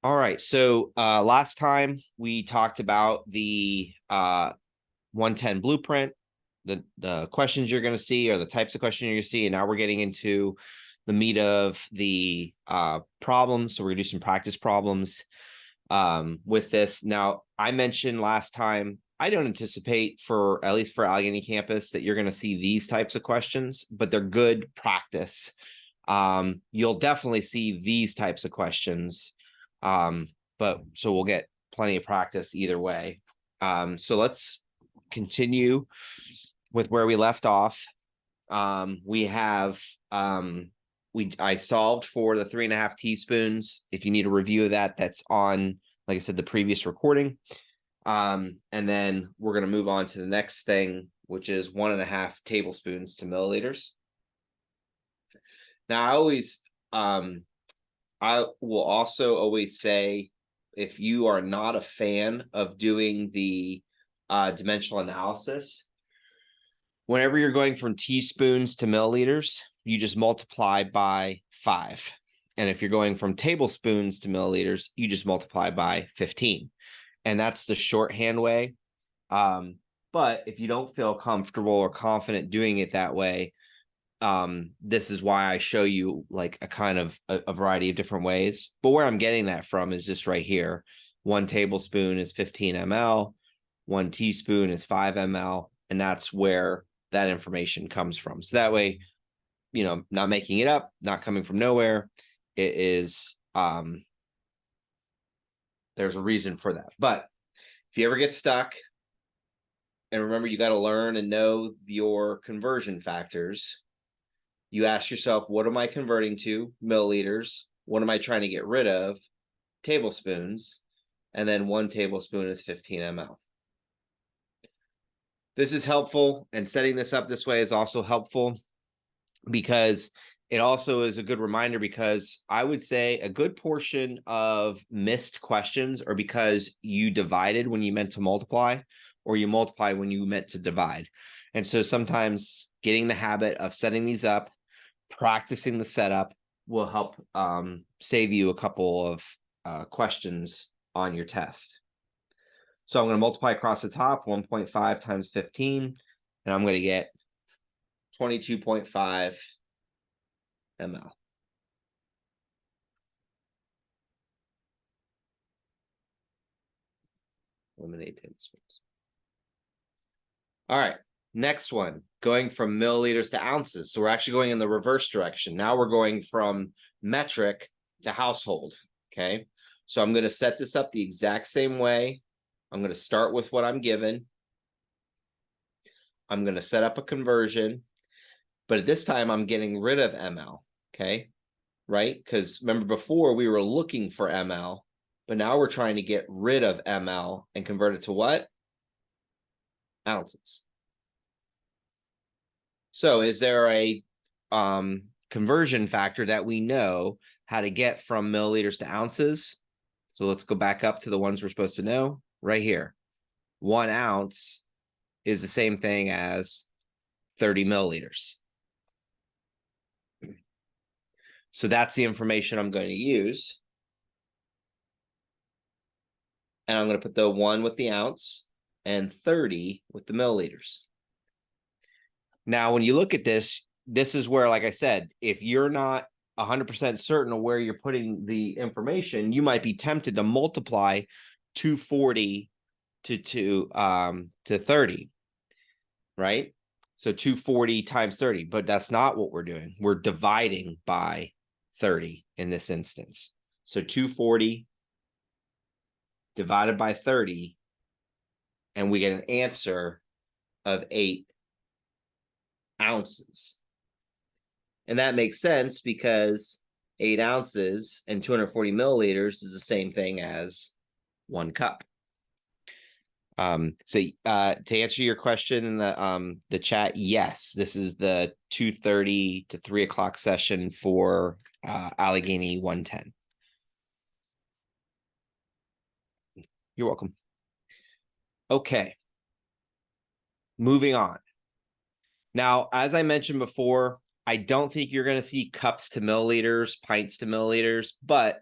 All right. So last time we talked about the 110 blueprint, the questions you're going to see or the types of questions you're going to see. And now we're getting into the meat of the problems. So we're going to do some practice problems with this. Now, I mentioned last time, I don't anticipate for, at least for Allegheny campus, that you're going to see these types of questions, but they're good practice. You'll definitely see these types of questions. But so we'll get plenty of practice either way. So let's continue with where we left off. We have I solved for the 3.5 teaspoons. If you need a review of that, that's on, like I said, the previous recording. And then we're going to move on to the next thing, which is 1.5 tablespoons to milliliters. Now, I will also always say, if you are not a fan of doing the dimensional analysis, whenever you're going from teaspoons to milliliters, you just multiply by 5. And if you're going from tablespoons to milliliters, you just multiply by 15. And that's the shorthand way. But if you don't feel comfortable or confident doing it that way, this is why I show you like a kind of a variety of different ways. But where I'm getting that from is just right here. 1 tablespoon is 15 ml, 1 teaspoon is 5 ml, and that's where that information comes from. So that way, you know, not making it up, not coming from nowhere. It is there's a reason for that. But if you ever get stuck, and remember, you got to learn and know your conversion factors. You ask yourself, what am I converting to? Milliliters. What am I trying to get rid of? Tablespoons. And then 1 tablespoon is 15 ml. This is helpful, and setting this up this way is also helpful because it also is a good reminder, because I would say a good portion of missed questions are because you divided when you meant to multiply, or you multiply when you meant to divide. And so sometimes getting the habit of setting these up, practicing the setup, will help save you a couple of questions on your test. So I'm going to multiply across the top, 1.5 times 15, and I'm going to get 22.5 ml. Eliminate tablespoons. All right, next one, going from milliliters to ounces. So we're actually going in the reverse direction. Now we're going from metric to household, okay? So I'm going to set this up the exact same way. I'm going to start with what I'm given. I'm going to set up a conversion, but at this time I'm getting rid of ml, okay? Right? Because remember, before we were looking for ml, but now we're trying to get rid of ml and convert it to what? Ounces. So is there a conversion factor that we know how to get from milliliters to ounces? So let's go back up to the ones we're supposed to know right here. 1 ounce is the same thing as 30 milliliters. So that's the information I'm going to use. And I'm going to put the 1 with the ounce and 30 with the milliliters. Now, when you look at this, this is where, like I said, if you're not 100% certain of where you're putting the information, you might be tempted to multiply 240 to 30, right? So 240 times 30, but that's not what we're doing. We're dividing by 30 in this instance. So 240 divided by 30, and we get an answer of 8 ounces. And that makes sense because 8 ounces and 240 milliliters is the same thing as 1 cup. So to answer your question in the chat, yes, this is the 2:30 to 3 o'clock session for Allegheny 110. You're welcome. Okay. Moving on. Now, as I mentioned before, I don't think you're going to see cups to milliliters, pints to milliliters, but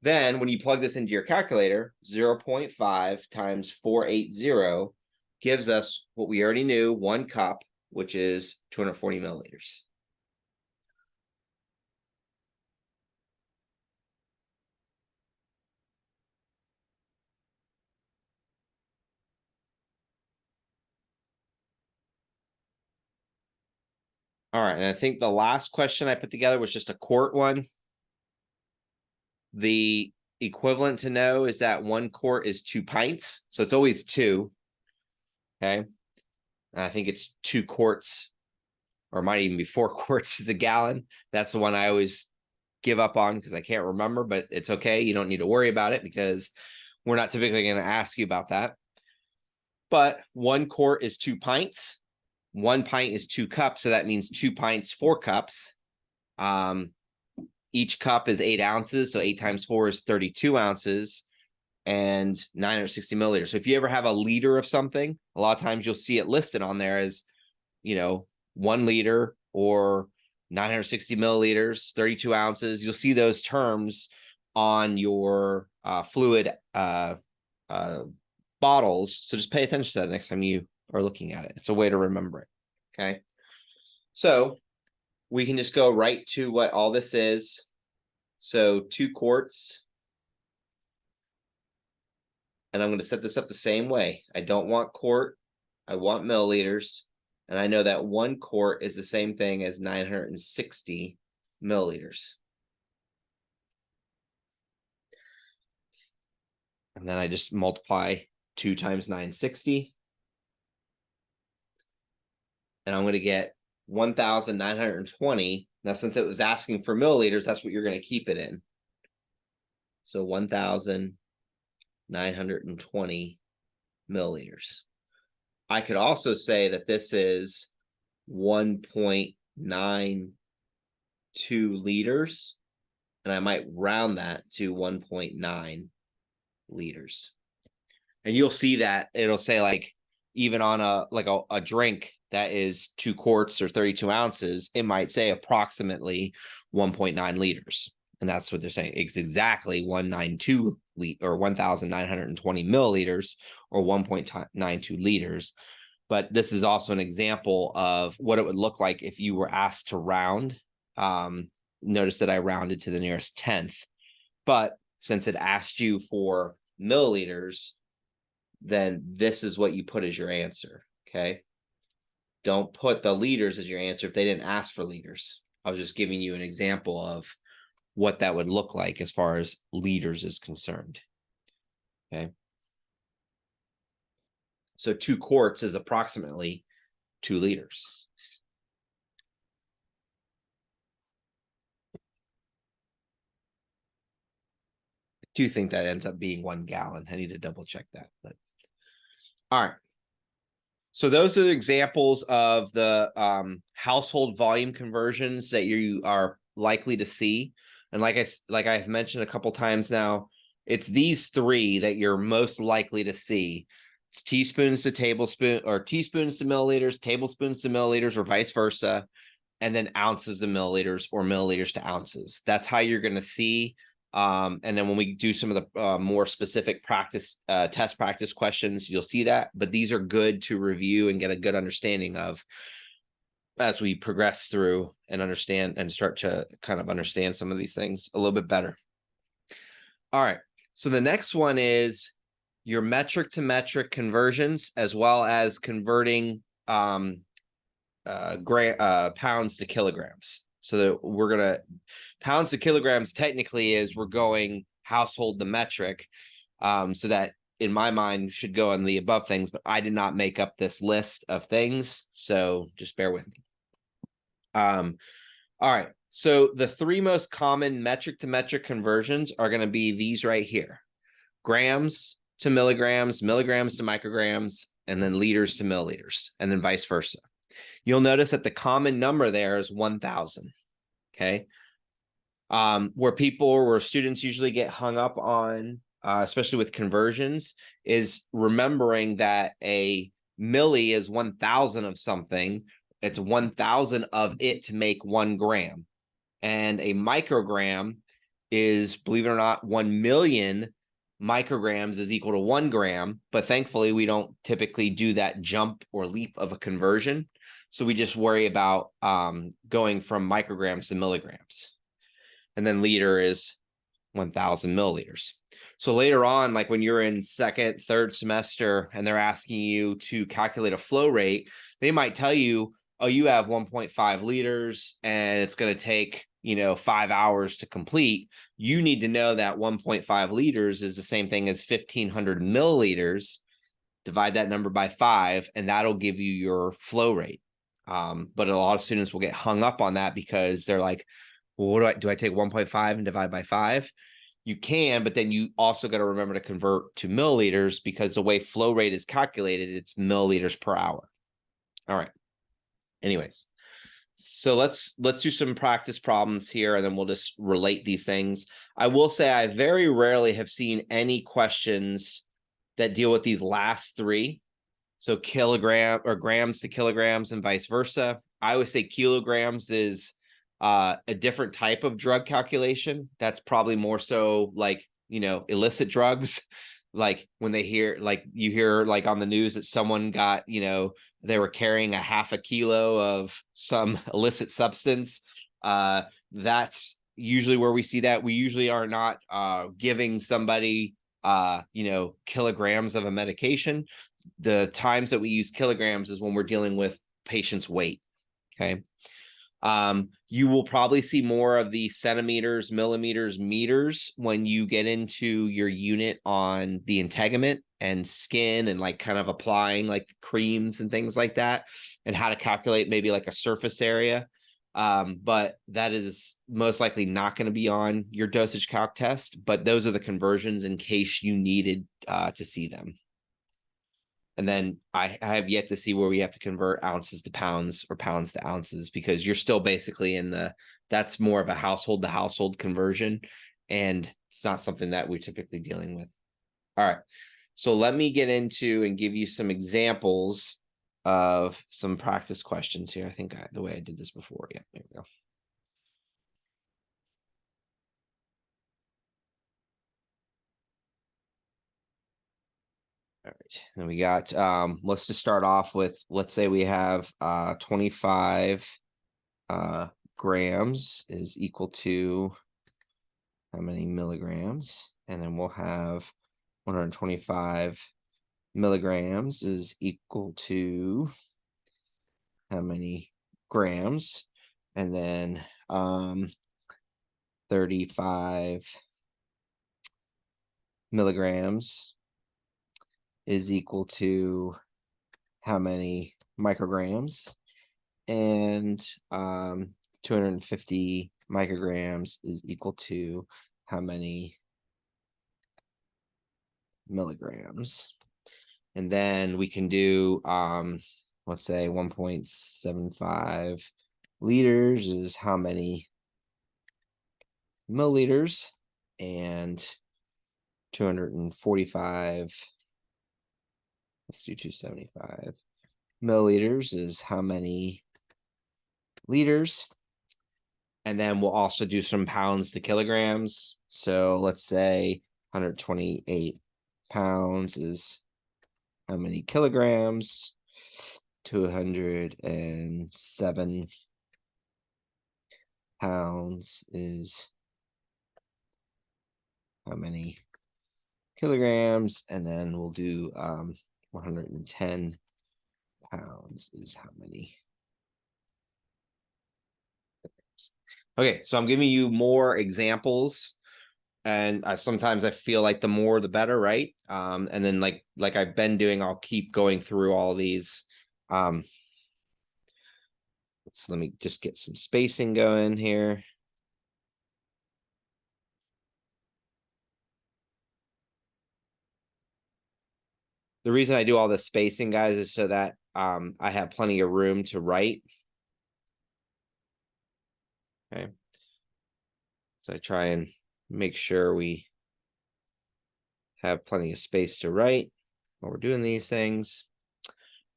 Then when you plug this into your calculator, 0.5 times 480 gives us what we already knew, 1 cup, which is 240 milliliters. All right, and I think the last question I put together was just a quart one. The equivalent to know is that 1 quart is 2 pints. So it's always 2. Okay. And I think it's 2 quarts, or it might even be 4 quarts is a gallon. That's the one I always give up on because I can't remember, but it's okay. You don't need to worry about it because we're not typically going to ask you about that. But 1 quart is 2 pints. 1 pint is 2 cups. So that means 2 pints, 4 cups. Each cup is 8 ounces. So 8 times 4 is 32 ounces and 960 milliliters. So if you ever have a liter of something, a lot of times you'll see it listed on there as, 1 liter or 960 milliliters, 32 ounces. You'll see those terms on your fluid bottles. So just pay attention to that next time you are looking at it. It's a way to remember it. Okay. So we can just go right to what all this is. So 2 quarts. And I'm going to set this up the same way. I don't want quart. I want milliliters. And I know that 1 quart is the same thing as 960 milliliters. And then I just multiply 2 times 960. And I'm going to get 1,920. Now, since it was asking for milliliters, that's what you're going to keep it in. So 1,920 milliliters. I could also say that this is 1.92 liters, and I might round that to 1.9 liters. And you'll see that it'll say, like, even on a drink that is 2 quarts or 32 ounces, it might say approximately 1.9 liters. And that's what they're saying. It's exactly 192 or 1,920 milliliters or 1.92 liters. But this is also an example of what it would look like if you were asked to round. Notice that I rounded to the nearest 10th. But since it asked you for milliliters, then this is what you put as your answer. Okay. Don't put the liters as your answer if they didn't ask for liters. I was just giving you an example of what that would look like as far as liters is concerned. Okay. So 2 quarts is approximately 2 liters. I do think that ends up being 1 gallon. I need to double check that. But all right. So those are examples of the household volume conversions that you are likely to see. And like I've mentioned a couple times now, it's these 3 that you're most likely to see. It's teaspoons to tablespoon, or teaspoons to milliliters, tablespoons to milliliters, or vice versa, and then ounces to milliliters or milliliters to ounces. That's how you're going to see. And then when we do some of the more specific test practice questions, you'll see that. But these are good to review and get a good understanding of as we progress through and understand and start to kind of understand some of these things a little bit better. All right. So the next one is your metric to metric conversions, as well as converting pounds to kilograms. So that we're going to pounds to kilograms technically is we're going household to metric. So that in my mind should go on the above things, but I did not make up this list of things. So just bear with me. All right. So the 3 most common metric to metric conversions are going to be these right here: grams to milligrams, milligrams to micrograms, and then liters to milliliters, and then vice versa. You'll notice that the common number there is 1,000. Okay. Where students usually get hung up on, especially with conversions, is remembering that a milli is 1,000 of something. It's 1,000 of it to make 1 gram. And a microgram is, believe it or not, 1 million micrograms is equal to 1 gram. But thankfully, we don't typically do that jump or leap of a conversion. So we just worry about going from micrograms to milligrams. And then liter is 1,000 milliliters. So later on, like when you're in second, third semester, and they're asking you to calculate a flow rate, they might tell you, oh, you have 1.5 liters and it's going to take, 5 hours to complete. You need to know that 1.5 liters is the same thing as 1,500 milliliters. Divide that number by 5, and that'll give you your flow rate. But a lot of students will get hung up on that because they're like, well, what do I take 1.5 and divide by 5? You can, but then you also got to remember to convert to milliliters, because the way flow rate is calculated, it's milliliters per hour. All right. Anyways, so let's do some practice problems here, and then we'll just relate these things. I will say I very rarely have seen any questions that deal with these last three. So kilogram or grams to kilograms and vice versa. I always say kilograms is a different type of drug calculation. That's probably more so like, illicit drugs. Like when they hear, like you hear like on the news that someone got, they were carrying a half a kilo of some illicit substance. That's usually where we see that. We usually are not giving somebody, kilograms of a medication. The times that we use kilograms is when we're dealing with patient's weight. Okay. You will probably see more of the centimeters, millimeters, meters when you get into your unit on the integument and skin, and like kind of applying like creams and things like that, and how to calculate maybe like a surface area. But that is most likely not going to be on your dosage calc test, but those are the conversions in case you needed to see them. And then I have yet to see where we have to convert ounces to pounds or pounds to ounces, because you're still basically that's more of a household to household conversion. And it's not something that we're typically dealing with. All right. So let me get into and give you some examples of some practice questions here. I think the way I did this before. Yeah, there we go. All right, and we got, let's just start off with, let's say we have 25 grams is equal to how many milligrams, and then we'll have 125 milligrams is equal to how many grams, and then 35 milligrams is equal to how many micrograms, and 250 micrograms is equal to how many milligrams. And then we can do let's say 1.75 liters is how many milliliters, and 245, let's do 275 milliliters is how many liters. And then we'll also do some pounds to kilograms. So let's say 128 pounds is how many kilograms. 207 pounds is how many kilograms. And then we'll do 110 pounds is how many. Okay, so I'm giving you more examples, and sometimes I feel like the more the better, right? And then like I've been doing, I'll keep going through all these. Let me just get some spacing going here. The reason I do all this spacing, guys, is so that I have plenty of room to write. Okay. So I try and make sure we have plenty of space to write while we're doing these things.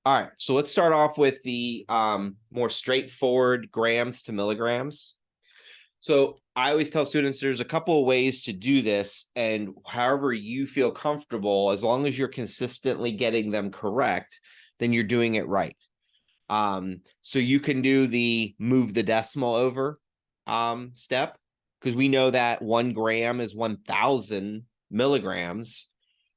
All right, so let's start off with the more straightforward grams to milligrams. So I always tell students there's a couple of ways to do this, and however you feel comfortable, as long as you're consistently getting them correct, then you're doing it right. So you can do the move the decimal over step, because we know that 1 gram is 1,000 milligrams.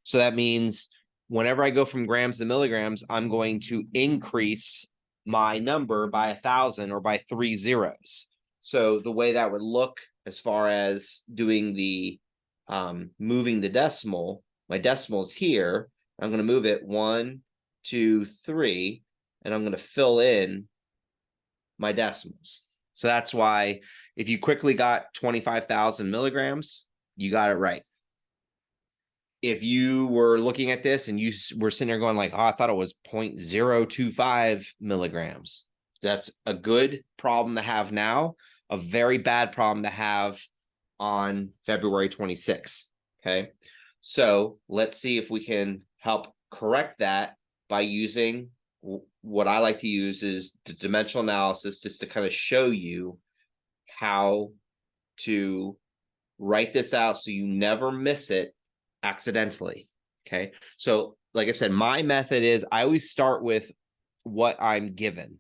So that means whenever I go from grams to milligrams, I'm going to increase my number by 1,000 or by 3 zeros. So the way that would look as far as doing the moving the decimal, my decimal is here. I'm going to move it 1, 2, 3, and I'm going to fill in my decimals. So that's why if you quickly got 25,000 milligrams, you got it right. If you were looking at this and you were sitting there going like, oh, I thought it was 0.025 milligrams. That's a good problem to have now, a very bad problem to have on February 26th. Okay. So let's see if we can help correct that by using what I like to use is the dimensional analysis, just to kind of show you how to write this out so you never miss it accidentally. Okay. So like I said, my method is I always start with what I'm given.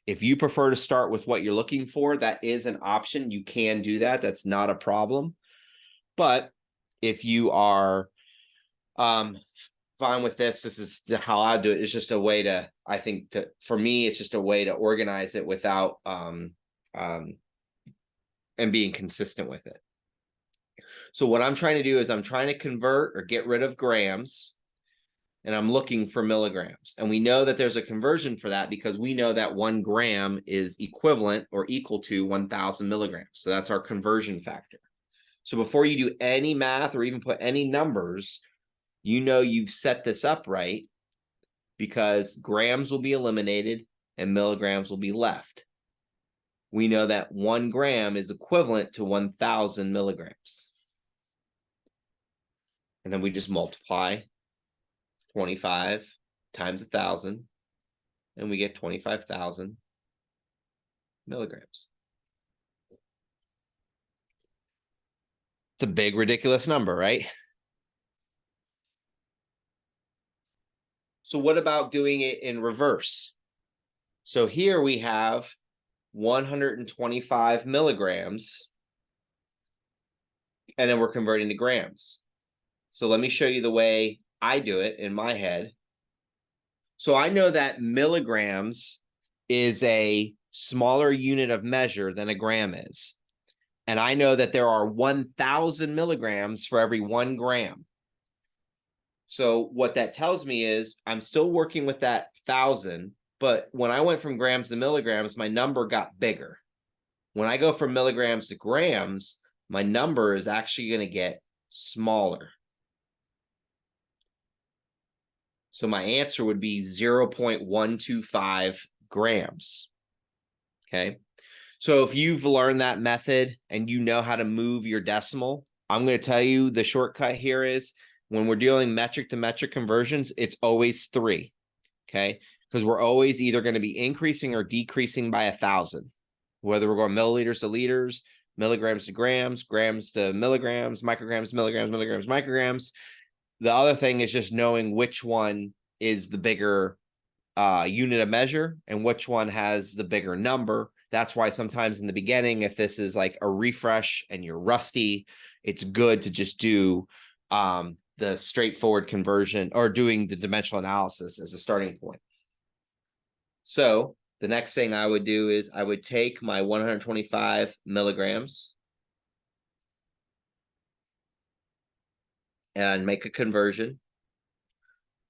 If you prefer to start with what you're looking for, that is an option. You can do that. That's not a problem. But if you are fine with this is how I do it. It's just a way to, I think, for me, it's just a way to organize it without and being consistent with it. So what I'm trying to do is I'm trying to convert or get rid of grams, and I'm looking for milligrams. And we know that there's a conversion for that because we know that 1 gram is equivalent or equal to 1,000 milligrams. So that's our conversion factor. So before you do any math or even put any numbers, you know you've set this up right, because grams will be eliminated and milligrams will be left. We know that 1 gram is equivalent to 1,000 milligrams. And then we just multiply 25 times 1,000, and we get 25,000 milligrams. It's a big, ridiculous number, right? So what about doing it in reverse? So here we have 125 milligrams, and then we're converting to grams. So let me show you the way I do it in my head. So I know that milligrams is a smaller unit of measure than a gram is. And I know that there are 1,000 milligrams for every 1 gram. So what that tells me is I'm still working with that 1,000, but when I went from grams to milligrams, my number got bigger. When I go from milligrams to grams, my number is actually going to get smaller. So my answer would be 0.125 grams. Okay. So if you've learned that method and you know how to move your decimal, I'm going to tell you the shortcut here is when we're dealing metric to metric conversions, it's always 3. Okay. Because we're always either going to be increasing or decreasing by 1,000, whether we're going milliliters to liters, milligrams to grams, grams to milligrams, micrograms, milligrams, milligrams, micrograms. The other thing is just knowing which one is the bigger unit of measure and which one has the bigger number. That's why sometimes in the beginning, if this is like a refresh and you're rusty, it's good to just do the straightforward conversion or doing the dimensional analysis as a starting point. So the next thing I would do is I would take my 125 milligrams and make a conversion.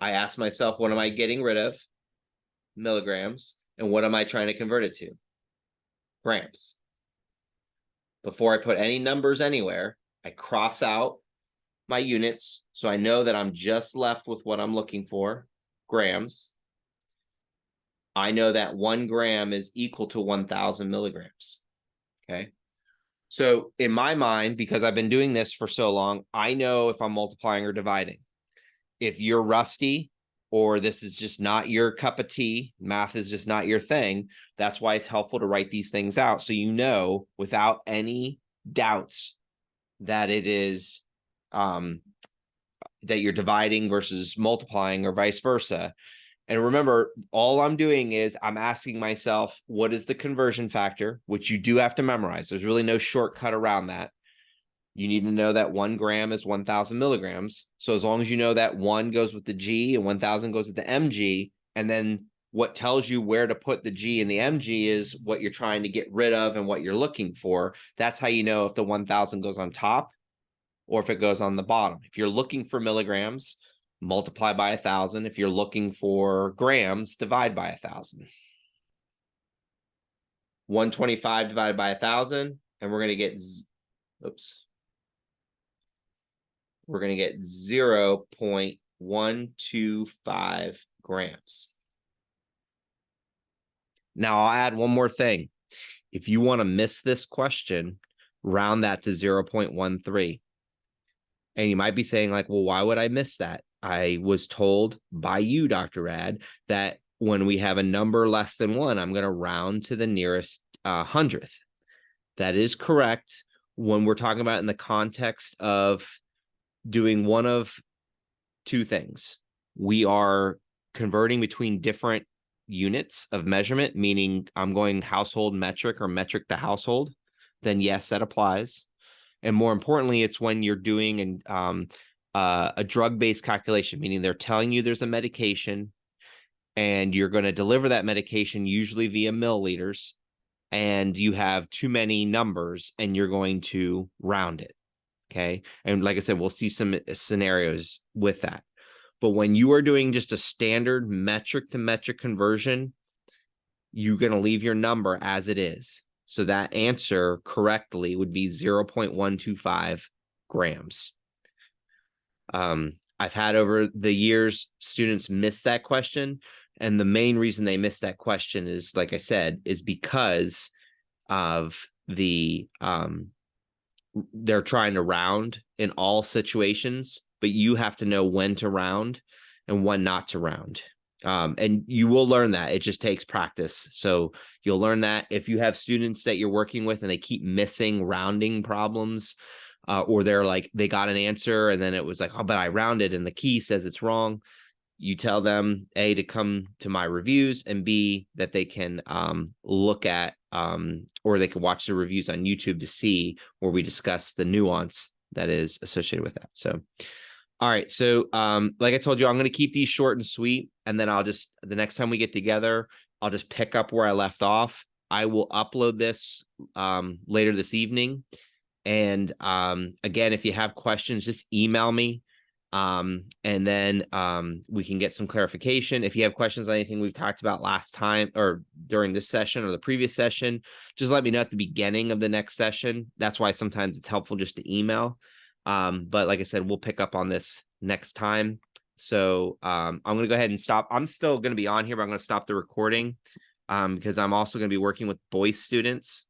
I ask myself, what am I getting rid of? Milligrams. And what am I trying to convert it to? Grams. Before I put any numbers anywhere, I cross out my units so I know that I'm just left with what I'm looking for, grams. I know that 1 gram is equal to 1,000 milligrams. Okay. So in my mind, because I've been doing this for so long, I know if I'm multiplying or dividing. If you're rusty, or this is just not your cup of tea, math is just not your thing, that's why it's helpful to write these things out so you know without any doubts that it is that you're dividing versus multiplying or vice versa. And remember, all I'm doing is I'm asking myself, what is the conversion factor, which you do have to memorize. There's really no shortcut around that. You need to know that 1 gram is 1,000 milligrams. So as long as you know that 1 goes with the G and 1,000 goes with the mg, and then what tells you where to put the G and the mg is what you're trying to get rid of and what you're looking for. That's how you know if the 1,000 goes on top or if it goes on the bottom. If you're looking for milligrams, multiply by 1,000. If you're looking for grams, divide by 1,000. 125 divided by 1,000, and we're going to get, we're going to get 0.125 grams. Now I'll add one more thing. If you want to miss this question, round that to 0.13. And you might be saying like, well, why would I miss that? I was told by you, Dr. Rad, that when we have a number less than 1, I'm going to round to the nearest hundredth. That is correct when we're talking about in the context of doing one of 2 things. We are converting between different units of measurement, meaning I'm going household metric or metric to household, then yes, that applies. And more importantly, it's when you're doing a drug-based calculation, meaning they're telling you there's a medication and you're going to deliver that medication usually via milliliters, and you have too many numbers and you're going to round it. Okay. And like I said, we'll see some scenarios with that. But when you are doing just a standard metric to metric conversion, you're going to leave your number as it is. So that answer correctly would be 0.125 grams. I've had over the years, students miss that question. And the main reason they miss that question is, like I said, is because of the, they're trying to round in all situations, but you have to know when to round and when not to round. And you will learn that. It just takes practice. So you'll learn that if you have students that you're working with and they keep missing rounding problems, or they're like, they got an answer and then it was like, oh, but I rounded and the key says it's wrong. You tell them A, to come to my reviews, and B, that they can look at or they can watch the reviews on YouTube to see where we discuss the nuance that is associated with that. So, all right. So like I told you, I'm going to keep these short and sweet. And then I'll just, the next time we get together, I'll just pick up where I left off. I will upload this later this evening. And again, if you have questions, just email me. And then we can get some clarification. If you have questions on anything we've talked about last time or during this session or the previous session, just let me know at the beginning of the next session. That's why sometimes it's helpful just to email. But like I said, we'll pick up on this next time. So I'm going to go ahead and stop. I'm still going to be on here, but I'm going to stop the recording because I'm also going to be working with boys students.